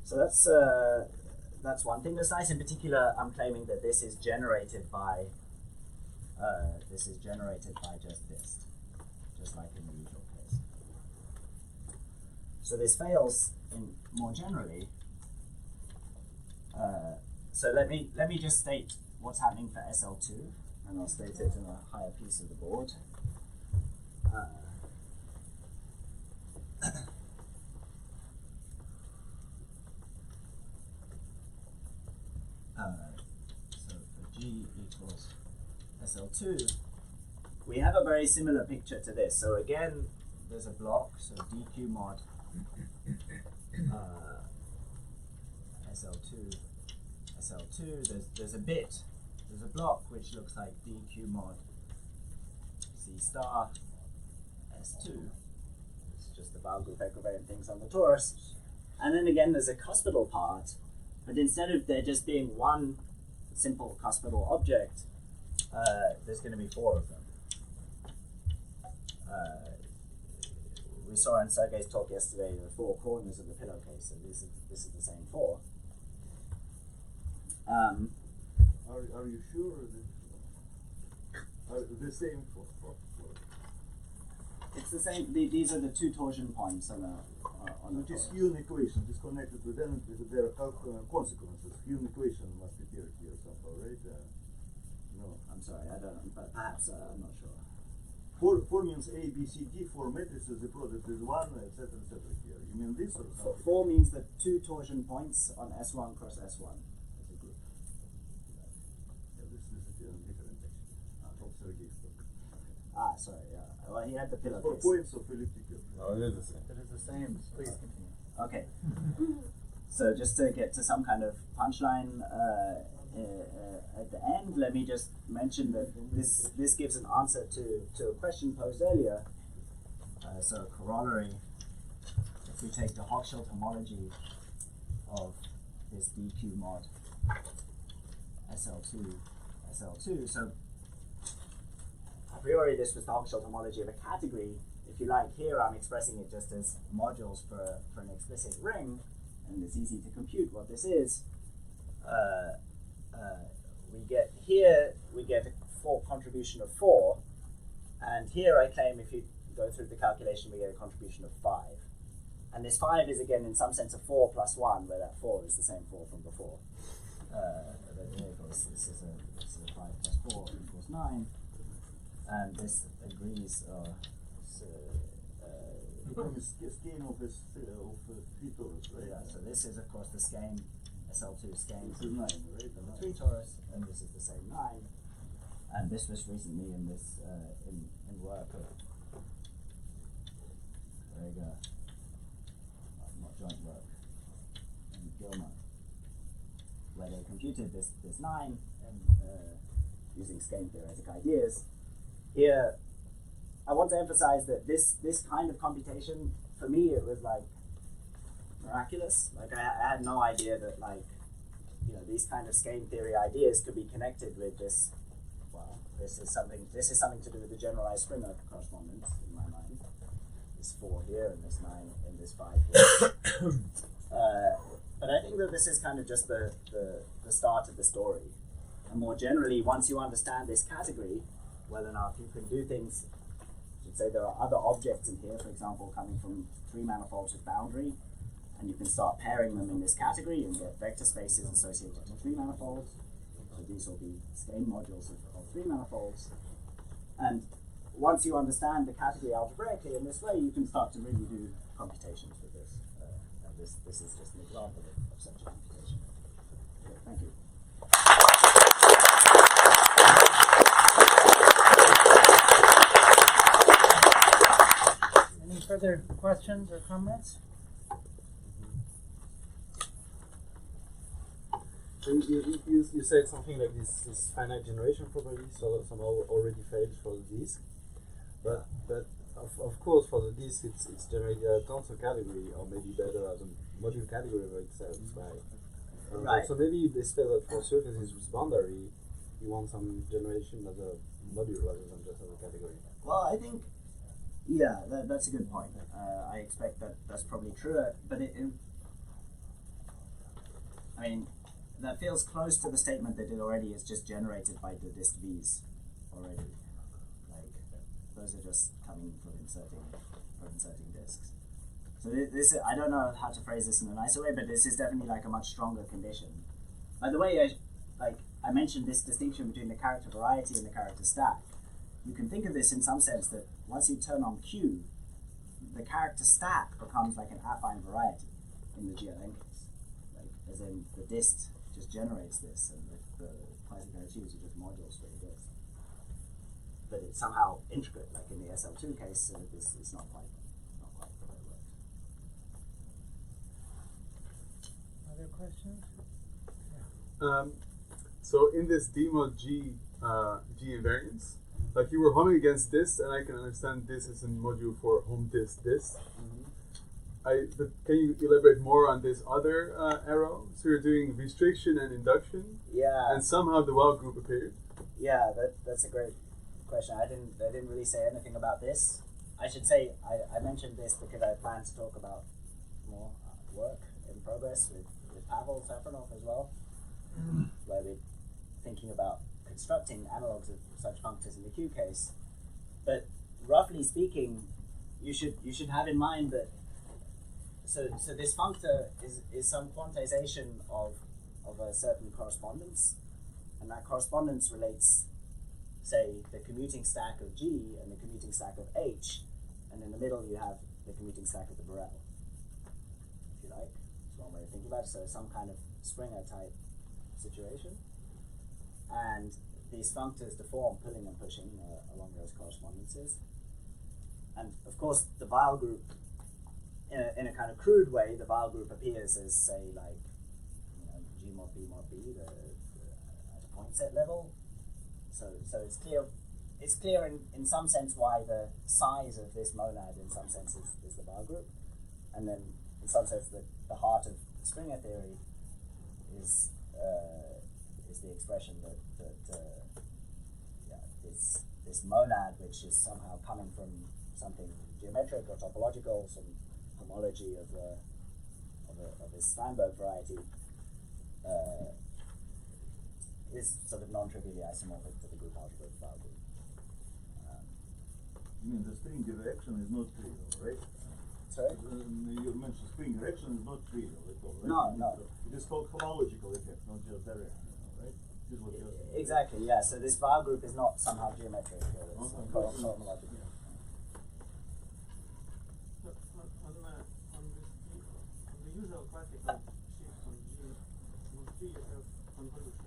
So that's one thing that's nice. In particular, I'm claiming that this is generated by just this, just like in the usual case. So this fails in more generally. So let me just state what's happening for SL2, and I'll state it in a higher piece of the board. So for G equals SL2, we have a very similar picture to this. So again, there's a block, so dq mod SL2, there's a block which looks like dq mod C star S2. It's just the bar group equivariant things on the torus. And then again, there's a cuspidal part, but instead of there just being one simple cuspidal object, there's going to be 4 of them. We saw in Sergei's talk yesterday the 4 corners of the pillowcase, so this is the same 4. Are you sure that are the same for? It's the same. These are the 2 torsion points on the This Hume equation is connected with them. There are consequences. Hume equation must appear here somehow, right? No, I'm sorry, I don't know, but perhaps I'm not sure. 4 means A, B, C, D. 4 matrices, the product is 1, etc., etc. Here, you mean this or something? 4 means the 2 torsion points on S1 cross S1 as a group. Yeah, this is different actually. From Sergei's talk. Ah, sorry, yeah. Well, he had the 4 pillowcase. points of elliptic. No, it is the same. It is the same. Please continue. Okay. So just to get to some kind of punchline at the end, let me just mention that this gives an answer to a question posed earlier. So a corollary, if we take the Hochschild homology of this dq mod SL2, so a priori this was the Hochschild homology of a category. If you like, here I'm expressing it just as modules for an explicit ring, and it's easy to compute what this is. We get a contribution of 4, and here I claim if you go through the calculation, we get a contribution of 5. And this 5 is again in some sense a 4 plus 1, where that 4 is the same 4 from before. This is a 5 plus 4 equals 9. And this agrees, becomes a skein of this of 3 torus, right? yeah, so this is of course the skein, SL2 skein This is 9, right? of the 3 torus, and this is the same 9. And this was recently in this in work of Carrega, not joint work, and Gilmer, where they computed this 9 and using skein theoretic ideas. Here, I want to emphasize that this kind of computation, for me, it was like miraculous. Like I had no idea that these kind of skein theory ideas could be connected with this. Well, this is something to do with the generalized Springer correspondence in my mind. This 4 here and this 9 and this 5 here. But I think that this is kind of just the start of the story. And more generally, once you understand this category, whether or not you can do things, you should say there are other objects in here, for example, coming from 3 manifolds with boundary, and you can start pairing them in this category and get vector spaces associated to 3 manifolds. So these will be skein modules of 3 manifolds. And once you understand the category algebraically in this way, you can start to really do computations with this. And this is just an example of such a computation. Okay, thank you. Any further questions or comments? So you said something like this finite generation property somehow already failed for the disk, but of course for the disk it's generated a tensor category, or maybe better as a module category of itself, right? Right. So maybe they say that for surfaces with boundary, you want some generation as a module rather than just as a category. Well, I think, yeah, that's a good point. I expect that's probably true, but I mean, that feels close to the statement that it already is just generated by the disk V's already. Like, those are just coming from inserting disks. So this I don't know how to phrase this in a nicer way, but this is definitely like a much stronger condition. By the way, I mentioned this distinction between the character variety and the character stack. You can think of this in some sense that once you turn on Q, the character stack becomes like an affine variety in the GLN case. Like, as in the disk just generates this, and the quasi-characters are just modules for the disk. But it's somehow integrate, like in the SL2 case, this is not quite the way it works. Other questions? So in this D mod G invariance, like you were homing against this, and I can understand this is a module for home disk this. But can you elaborate more on this other arrow? So you're doing restriction and induction, Yeah. and somehow the wild group appeared. Yeah, that's a great question. I didn't really say anything about this. I should say I mentioned this because I plan to talk about more work in progress with Pavel Safronov as well, where we're thinking about constructing analogs of such functors in the Q case. But roughly speaking, you should have in mind that so this functor is some quantization of a certain correspondence, and that correspondence relates, say, the commuting stack of G and the commuting stack of H, and in the middle you have the commuting stack of the Borel, if you like. It's one way of thinking about it. So some kind of Springer type situation, and these functors deform pulling and pushing along those correspondences. And of course the Weil group, in a kind of crude way, the Weil group appears as, say, like, G mod B at a point set level. So it's clear in some sense why the size of this monad in some sense is the Weil group, and then in some sense the heart of Springer theory is the expression that this monad, which is somehow coming from something geometric or topological, some homology of this Steinberg variety, is sort of non-trivially isomorphic to the group algebra of Weil group. mean, the spring direction is not trivial, right? Sorry? You mentioned spring direction is not trivial at all, right? No, no. It is called homological effect, not just directional, right? This is what you're saying. Exactly, yeah. So this var group is not somehow geometric. It's Okay. homological. So on the usual classical sheaves on G, would G have convolution?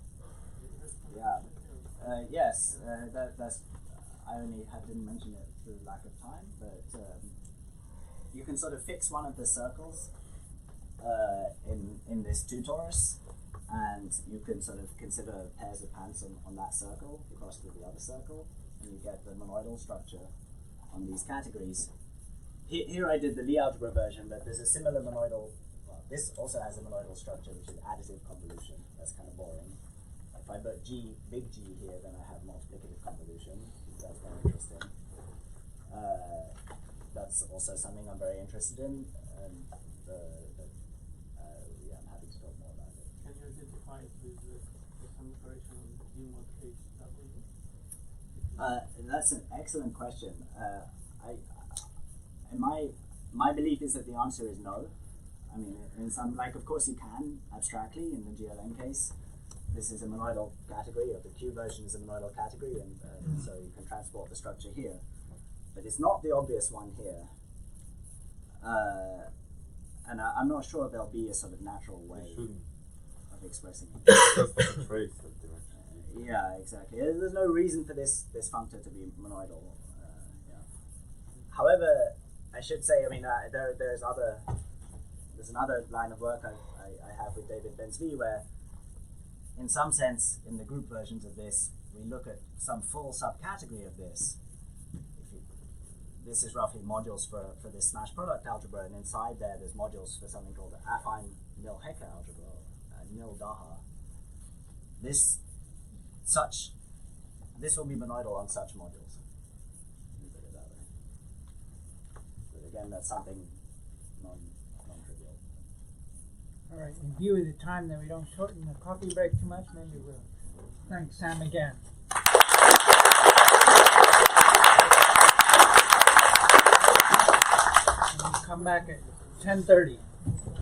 Yeah. Yes, that's. I only didn't mention it through lack of time, but you can sort of fix one of the circles in this two torus, and you can sort of consider pairs of pants on that circle crossed with the other circle, and you get the monoidal structure on these categories. Here I did the Lie algebra version, but there's a similar monoidal. Well, this also has a monoidal structure, which is additive convolution. That's kind of boring. If I put G, big G here, then I have multiplicative convolution. That's very interesting. That's also something I'm very interested in, and yeah, I'm happy to talk more about it. Can you identify it with the saturation on D mod HW? That's an excellent question. My belief is that the answer is no. I mean, in some, like, of course you can abstractly in the GLN case. This is a monoidal category, or the Q version is a monoidal category, and so you can transport the structure here. But it's not the obvious one here. And I'm not sure there'll be a sort of natural way of expressing it. Just like a trace of direction. Yeah, exactly. There's no reason for this functor to be monoidal. Yeah. However, I should say, I mean, there's another line of work I have with David Ben-Zvi where, in some sense, in the group versions of this, we look at some full subcategory of this. This is roughly modules for this smash product algebra, and inside there's modules for something called the affine nil-Hecke algebra, nil-Daha. This will be monoidal on such modules. Put it that way. But again, that's something non-trivial. All right, in view of the time that we don't shorten the coffee break too much, maybe we'll thank Sam again. And we'll come back at 10:30.